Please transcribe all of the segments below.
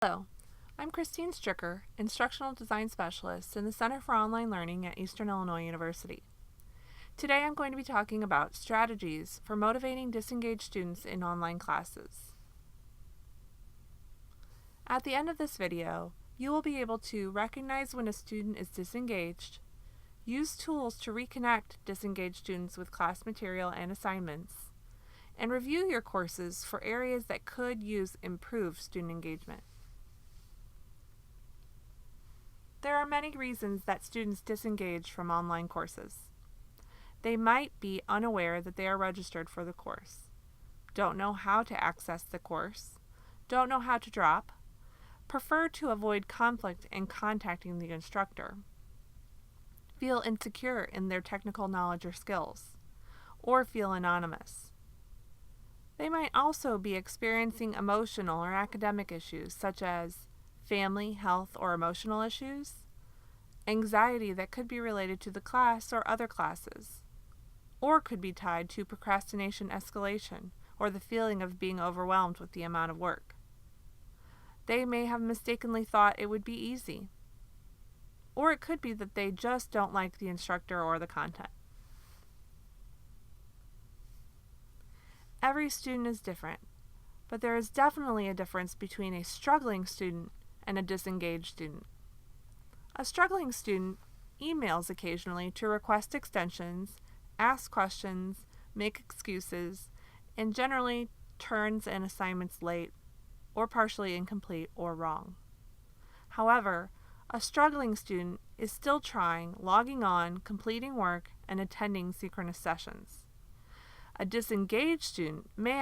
Hello, I'm Christine Stricker, Instructional Design Specialist in the Center for Online Learning at Eastern Illinois University. Today I'm going to be talking about strategies for motivating disengaged students in online classes. At the end of this video, you will be able to recognize when a student is disengaged, use tools to reconnect disengaged students with class material and assignments, and review your courses for areas that could use improved student engagement. There are many reasons that students disengage from online courses. They might be unaware that they are registered for the course, don't know how to access the course, don't know how to drop, prefer to avoid conflict in contacting the instructor, feel insecure in their technical knowledge or skills, or feel anonymous. They might also be experiencing emotional or academic issues such as family, health, or emotional issues, anxiety that could be related to the class or other classes, or could be tied to procrastination escalation or the feeling of being overwhelmed with the amount of work. They may have mistakenly thought it would be easy, or it could be that they just don't like the instructor or the content. Every student is different, but there is definitely a difference between a struggling student and a disengaged student. A struggling student emails occasionally to request extensions, ask questions, make excuses, and generally turns in assignments late or partially incomplete or wrong. However, a struggling student is still trying, logging on, completing work, and attending synchronous sessions. A disengaged student may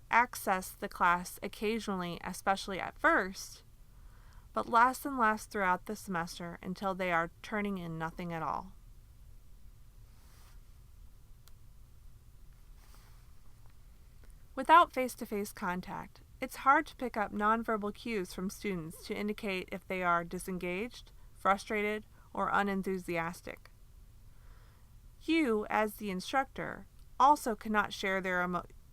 access the class occasionally, especially at first, but less and less throughout the semester until they are turning in nothing at all. Without face-to-face contact, it's hard to pick up nonverbal cues from students to indicate if they are disengaged, frustrated, or unenthusiastic. You, as the instructor, also cannot share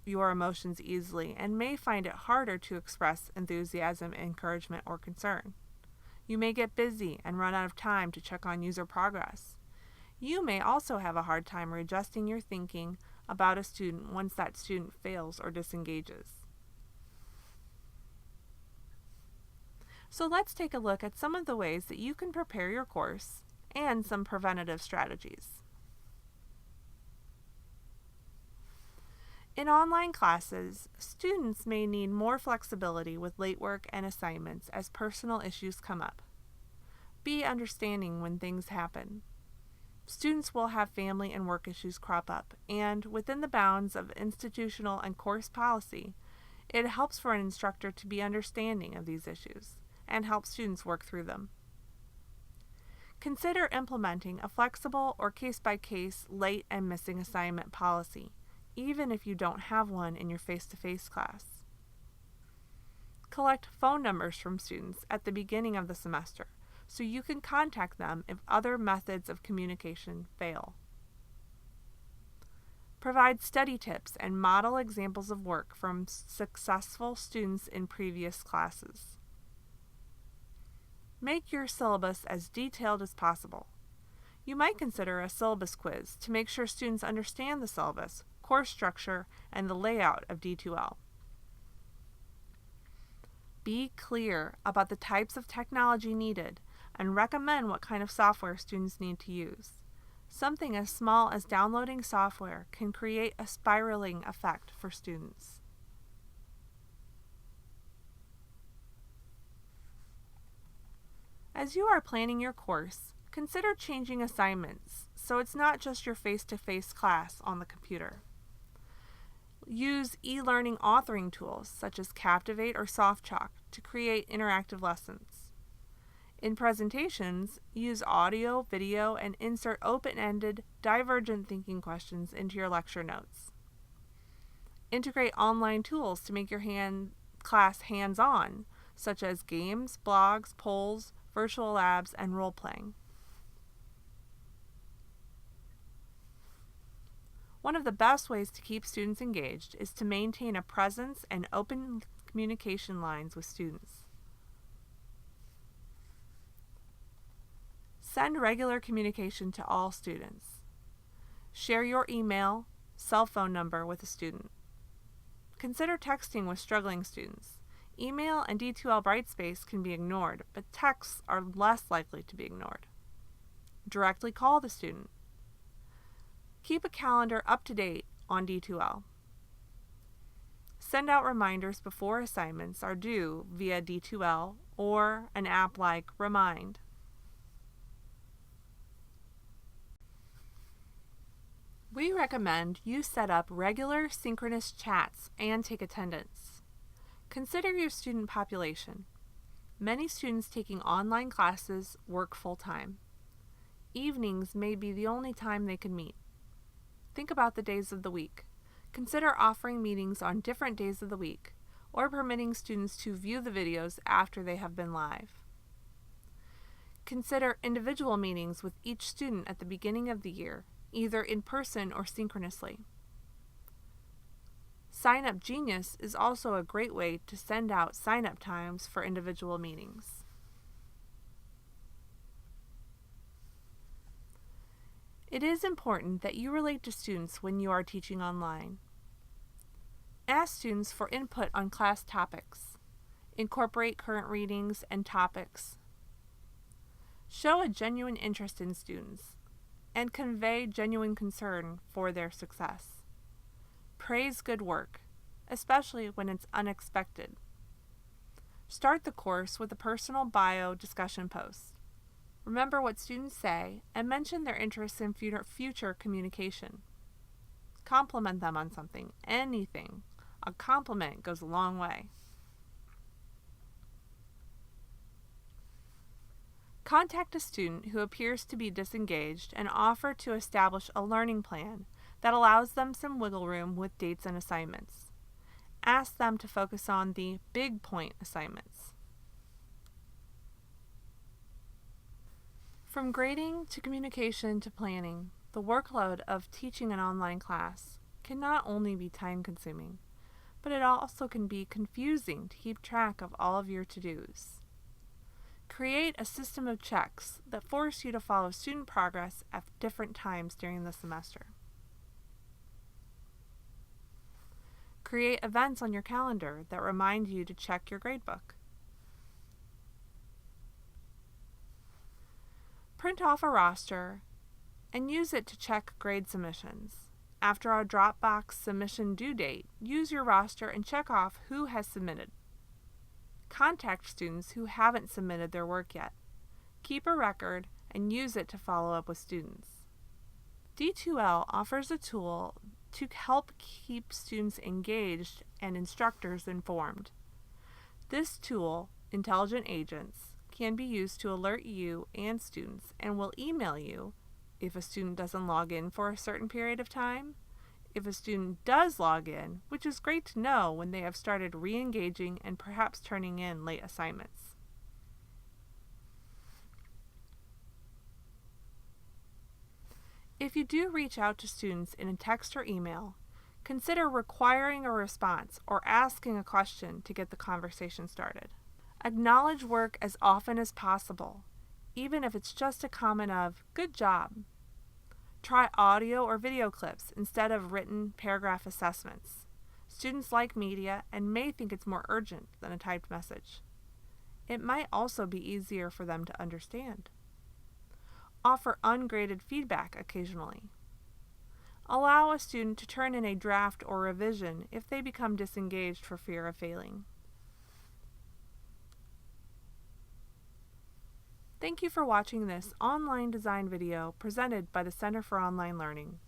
your emotions easily and may find it harder to express enthusiasm, encouragement, or concern. You may get busy and run out of time to check on user progress. You may also have a hard time readjusting your thinking about a student once that student fails or disengages. So let's take a look at some of the ways that you can prepare your course and some preventative strategies. In online classes, students may need more flexibility with late work and assignments as personal issues come up. Be understanding when things happen. Students will have family and work issues crop up, and within the bounds of institutional and course policy, it helps for an instructor to be understanding of these issues and help students work through them. Consider implementing a flexible or case-by-case late and missing assignment policy, even if you don't have one in your face-to-face class. Collect phone numbers from students at the beginning of the semester so you can contact them if other methods of communication fail. Provide study tips and model examples of work from successful students in previous classes. Make your syllabus as detailed as possible. You might consider a syllabus quiz to make sure students understand the syllabus, course structure, and the layout of D2L. Be clear about the types of technology needed and recommend what kind of software students need to use. Something as small as downloading software can create a spiraling effect for students. As you are planning your course, consider changing assignments so it's not just your face-to-face class on the computer. Use e-learning authoring tools such as Captivate or SoftChalk to create interactive lessons. In presentations, use audio, video, and insert open-ended, divergent thinking questions into your lecture notes. Integrate online tools to make your class hands-on, such as games, blogs, polls, virtual labs, and role-playing. One of the best ways to keep students engaged is to maintain a presence and open communication lines with students. Send regular communication to all students. Share your email, cell phone number with a student. Consider texting with struggling students. Email and D2L Brightspace can be ignored, but texts are less likely to be ignored. Directly call the student. Keep a calendar up to date on D2L. Send out reminders before assignments are due via D2L or an app like Remind. We recommend you set up regular synchronous chats and take attendance. Consider your student population. Many students taking online classes work full-time. Evenings may be the only time they can meet. Think about the days of the week. Consider offering meetings on different days of the week, or permitting students to view the videos after they have been live. Consider individual meetings with each student at the beginning of the year, either in person or synchronously. Sign Up Genius is also a great way to send out sign-up times for individual meetings. It is important that you relate to students when you are teaching online. Ask students for input on class topics. Incorporate current readings and topics. Show a genuine interest in students and convey genuine concern for their success. Praise good work, especially when it's unexpected. Start the course with a personal bio discussion post. Remember what students say and mention their interests in future communication. Compliment them on something, anything. A compliment goes a long way. Contact a student who appears to be disengaged and offer to establish a learning plan that allows them some wiggle room with dates and assignments. Ask them to focus on the big point assignments. From grading to communication to planning, the workload of teaching an online class can not only be time-consuming, but it also can be confusing to keep track of all of your to-dos. Create a system of checks that force you to follow student progress at different times during the semester. Create events on your calendar that remind you to check your gradebook. Print off a roster and use it to check grade submissions. After our Dropbox submission due date, use your roster and check off who has submitted. Contact students who haven't submitted their work yet. Keep a record and use it to follow up with students. D2L offers a tool to help keep students engaged and instructors informed. This tool, Intelligent Agents, can be used to alert you and students and will email you if a student doesn't log in for a certain period of time, if a student does log in, which is great to know when they have started re-engaging and perhaps turning in late assignments. If you do reach out to students in a text or email, consider requiring a response or asking a question to get the conversation started. Acknowledge work as often as possible, even if it's just a comment of, "Good job." Try audio or video clips instead of written paragraph assessments. Students like media and may think it's more urgent than a typed message. It might also be easier for them to understand. Offer ungraded feedback occasionally. Allow a student to turn in a draft or revision if they become disengaged for fear of failing. Thank you for watching this online design video presented by the Center for Online Learning.